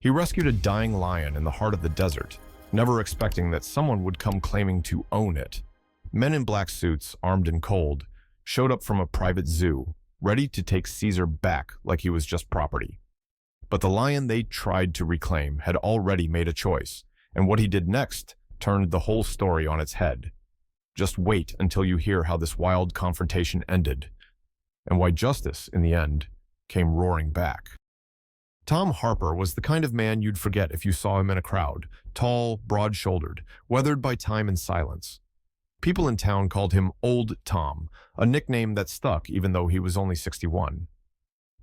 He rescued a dying lion in the heart of the desert, never expecting that someone would come claiming to own it. Men in black suits, armed and cold, showed up from a private zoo, ready to take Caesar back like he was just property. But the lion they tried to reclaim had already made a choice, and what he did next turned the whole story on its head. Just wait until you hear how this wild confrontation ended, and why justice, in the end, came roaring back. Tom Harper was the kind of man you'd forget if you saw him in a crowd, tall, broad-shouldered, weathered by time and silence. People in town called him Old Tom, a nickname that stuck even though he was only 61.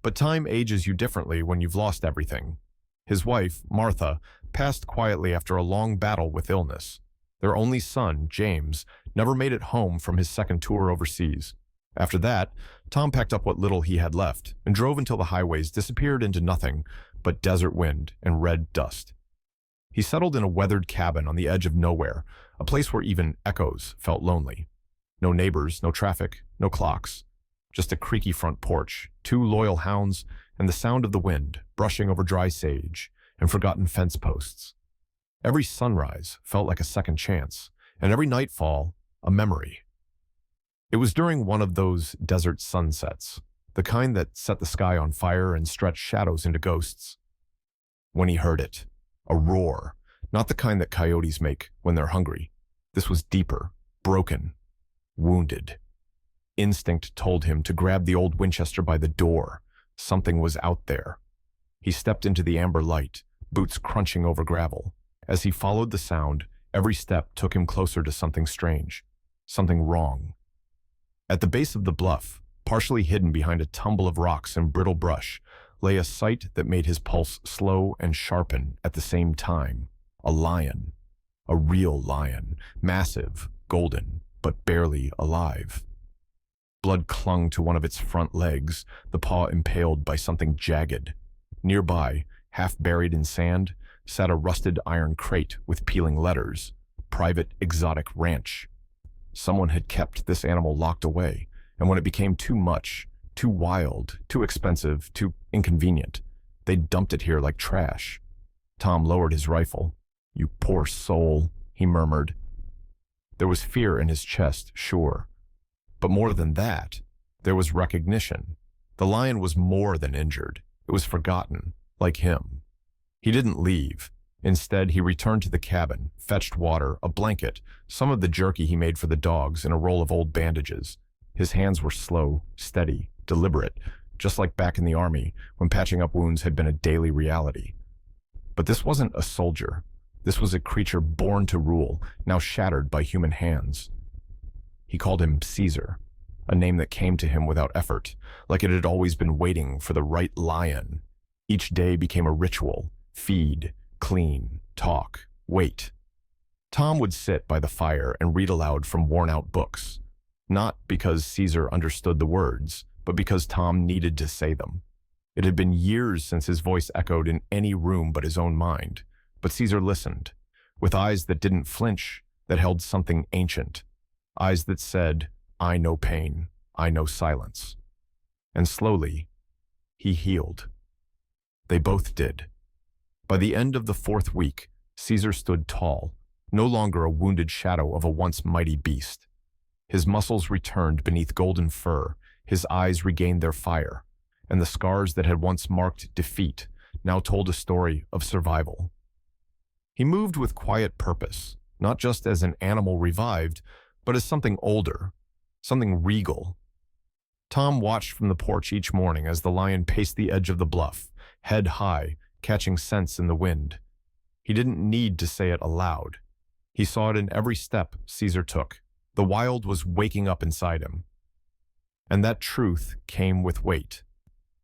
But time ages you differently when you've lost everything. His wife, Martha, passed quietly after a long battle with illness. Their only son, James, never made it home from his second tour overseas. After that, Tom packed up what little he had left and drove until the highways disappeared into nothing but desert wind and red dust. He settled in a weathered cabin on the edge of nowhere, a place where even echoes felt lonely. No neighbors, no traffic, no clocks. Just a creaky front porch, 2 loyal hounds, and the sound of the wind brushing over dry sage and forgotten fence posts. Every sunrise felt like a second chance, and every nightfall a memory. It was during one of those desert sunsets, the kind that set the sky on fire and stretched shadows into ghosts, when he heard it. A roar, not the kind that coyotes make when they're hungry. This was deeper, broken, wounded. Instinct told him to grab the old Winchester by the door. Something was out there. He stepped into the amber light, boots crunching over gravel. As he followed the sound, every step took him closer to something strange, something wrong. At the base of the bluff, partially hidden behind a tumble of rocks and brittle brush, lay a sight that made his pulse slow and sharpen at the same time. A lion. A real lion. Massive, golden, but barely alive. Blood clung to one of its front legs, the paw impaled by something jagged. Nearby, half buried in sand, sat a rusted iron crate with peeling letters. Private Exotic Ranch. Someone had kept this animal locked away, and when it became too much, too wild, too expensive, too inconvenient, they dumped it here like trash. Tom lowered his rifle. "You poor soul," he murmured. There was fear in his chest, sure. But more than that, there was recognition. The lion was more than injured. It was forgotten, like him. He didn't leave. Instead, he returned to the cabin, fetched water, a blanket, some of the jerky he made for the dogs, and a roll of old bandages. His hands were slow, steady, deliberate, just like back in the army, when patching up wounds had been a daily reality. But this wasn't a soldier. This was a creature born to rule, now shattered by human hands. He called him Caesar, a name that came to him without effort, like it had always been waiting for the right lion. Each day became a ritual: feed, clean, talk, wait. Tom would sit by the fire and read aloud from worn-out books, not because Caesar understood the words, but because Tom needed to say them. It had been years since his voice echoed in any room but his own mind, but Caesar listened, with eyes that didn't flinch, that held something ancient, eyes that said, "I know pain, I know silence." And slowly, he healed. They both did. By the end of the 4th week, Caesar stood tall, no longer a wounded shadow of a once mighty beast. His muscles returned beneath golden fur, his eyes regained their fire, and the scars that had once marked defeat now told a story of survival. He moved with quiet purpose, not just as an animal revived, but as something older, something regal. Tom watched from the porch each morning as the lion paced the edge of the bluff, head high, catching scents in the wind. He didn't need to say it aloud. He saw it in every step Caesar took. The wild was waking up inside him. And that truth came with weight.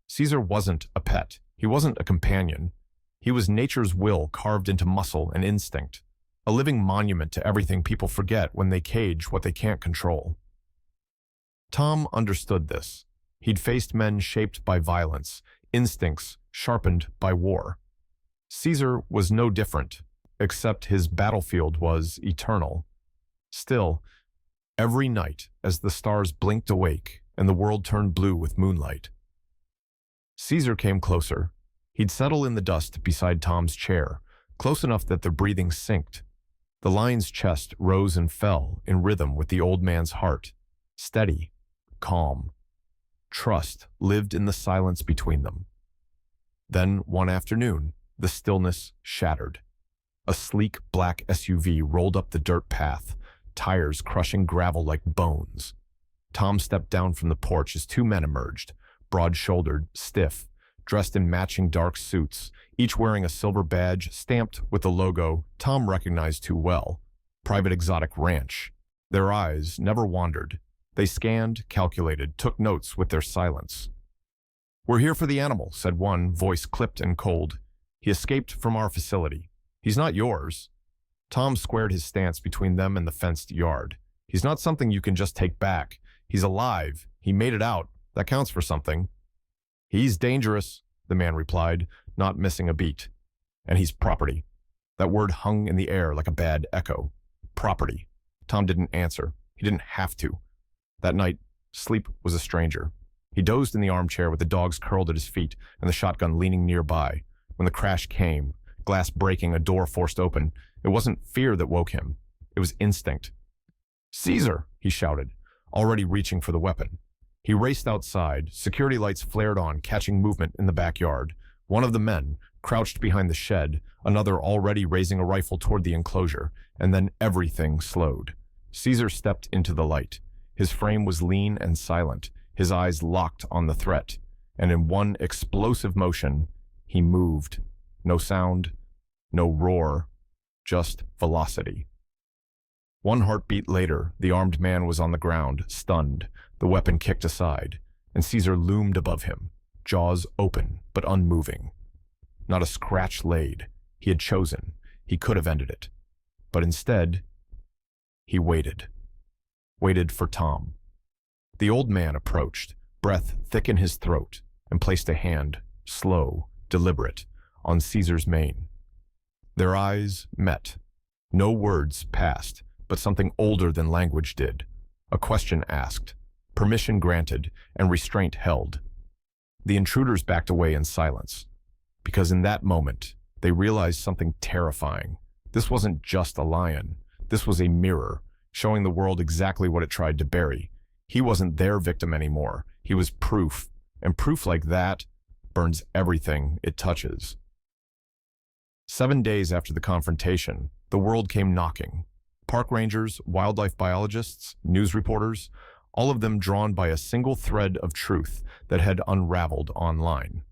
Caesar wasn't a pet. He wasn't a companion. He was nature's will carved into muscle and instinct, a living monument to everything people forget when they cage what they can't control. Tom understood this. He'd faced men shaped by violence, instincts sharpened by war. Caesar was no different, except his battlefield was eternal. Still, every night as the stars blinked awake and the world turned blue with moonlight, Caesar came closer, He'd settle in the dust beside Tom's chair, close enough that their breathing synced. The lion's chest rose and fell in rhythm with the old man's heart. Steady, calm. Trust lived in the silence between them. Then, one afternoon, the stillness shattered. A sleek black SUV rolled up the dirt path, tires crushing gravel like bones. Tom stepped down from the porch as two men emerged, broad-shouldered, stiff, dressed in matching dark suits, each wearing a silver badge stamped with the logo Tom recognized too well, Private Exotic Ranch. Their eyes never wandered. They scanned, calculated, took notes with their silence. "We're here for the animal," said one, voice clipped and cold. "He escaped from our facility. He's not yours." Tom squared his stance between them and the fenced yard. "He's not something you can just take back. He's alive. He made it out. That counts for something." "He's dangerous," the man replied, not missing a beat. "And he's property." That word hung in the air like a bad echo. Property. Tom didn't answer. He didn't have to. That night, sleep was a stranger. He dozed in the armchair with the dogs curled at his feet and the shotgun leaning nearby. When the crash came, glass breaking, a door forced open, it wasn't fear that woke him. It was instinct. "Caesar!" he shouted, already reaching for the weapon. He raced outside. Security lights flared on, catching movement in the backyard. One of the men crouched behind the shed, another already raising a rifle toward the enclosure, and then everything slowed. Caesar stepped into the light. His frame was lean and silent, his eyes locked on the threat, and in one explosive motion, he moved. No sound, no roar, just velocity. One heartbeat later, the armed man was on the ground, stunned, the weapon kicked aside, and Caesar loomed above him, jaws open but unmoving. Not a scratch laid. He had chosen. He could have ended it. But instead, he waited. Waited for Tom. The old man approached, breath thick in his throat, and placed a hand, slow, deliberate, on Caesar's mane. Their eyes met. No words passed, but something older than language did. A question asked, permission granted, and restraint held. The intruders backed away in silence, because in that moment, they realized something terrifying. This wasn't just a lion. This was a mirror, showing the world exactly what it tried to bury. He wasn't their victim anymore. He was proof, and proof like that burns everything it touches. 7 days after the confrontation, the world came knocking. Park rangers, wildlife biologists, news reporters, all of them drawn by a single thread of truth that had unraveled online.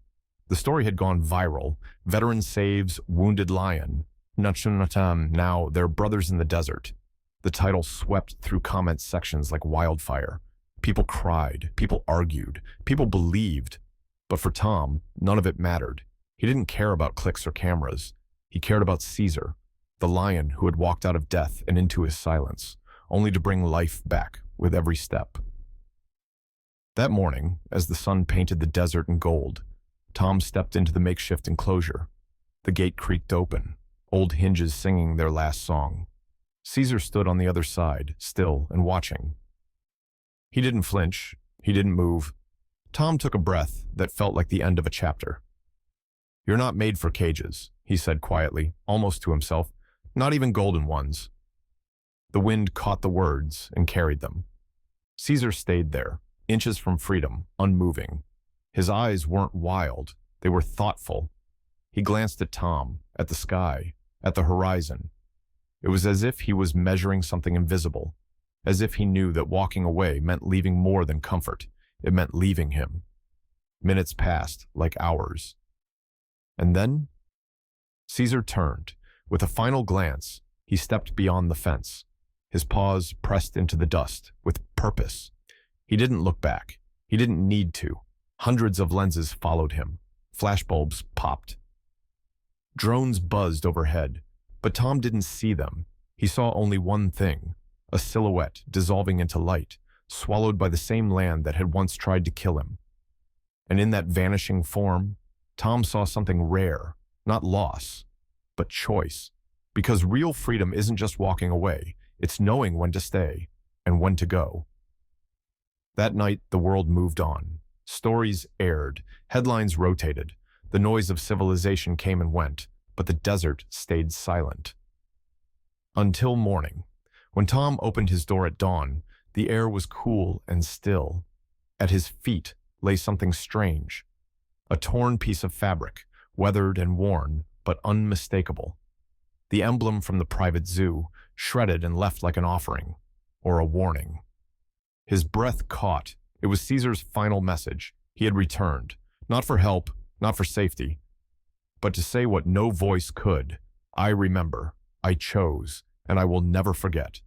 The story had gone viral. Veteran saves wounded lion. Now they're brothers in the desert. The title swept through comment sections like wildfire. People cried, people argued, people believed. But for Tom, none of it mattered. He didn't care about clicks or cameras. He cared about Caesar, the lion who had walked out of death and into his silence, only to bring life back with every step. That morning, as the sun painted the desert in gold, Tom stepped into the makeshift enclosure. The gate creaked open, old hinges singing their last song. Caesar stood on the other side, still and watching. He didn't flinch. He didn't move. Tom took a breath that felt like the end of a chapter. "You're not made for cages," he said quietly, almost to himself. "Not even golden ones." The wind caught the words and carried them. Caesar stayed there, inches from freedom, unmoving. His eyes weren't wild. They were thoughtful. He glanced at Tom, at the sky, at the horizon. It was as if he was measuring something invisible, as if he knew that walking away meant leaving more than comfort. It meant leaving him. Minutes passed, like hours. And then, Caesar turned. With a final glance, he stepped beyond the fence. His paws pressed into the dust, with purpose. He didn't look back. He didn't need to. Hundreds of lenses followed him. Flashbulbs popped. Drones buzzed overhead, but Tom didn't see them. He saw only one thing, a silhouette dissolving into light, swallowed by the same land that had once tried to kill him. And in that vanishing form, Tom saw something rare, not loss, but choice. Because real freedom isn't just walking away, it's knowing when to stay and when to go. That night, the world moved on. Stories aired, headlines rotated. The noise of civilization came and went, but the desert stayed silent. Until morning. When Tom opened his door at dawn, the air was cool and still. At his feet lay something strange. A torn piece of fabric, weathered and worn, but unmistakable. The emblem from the private zoo, shredded and left like an offering, or a warning. His breath caught. It was Caesar's final message. He had returned, not for help, not for safety, but to say what no voice could. I remember, I chose, and I will never forget.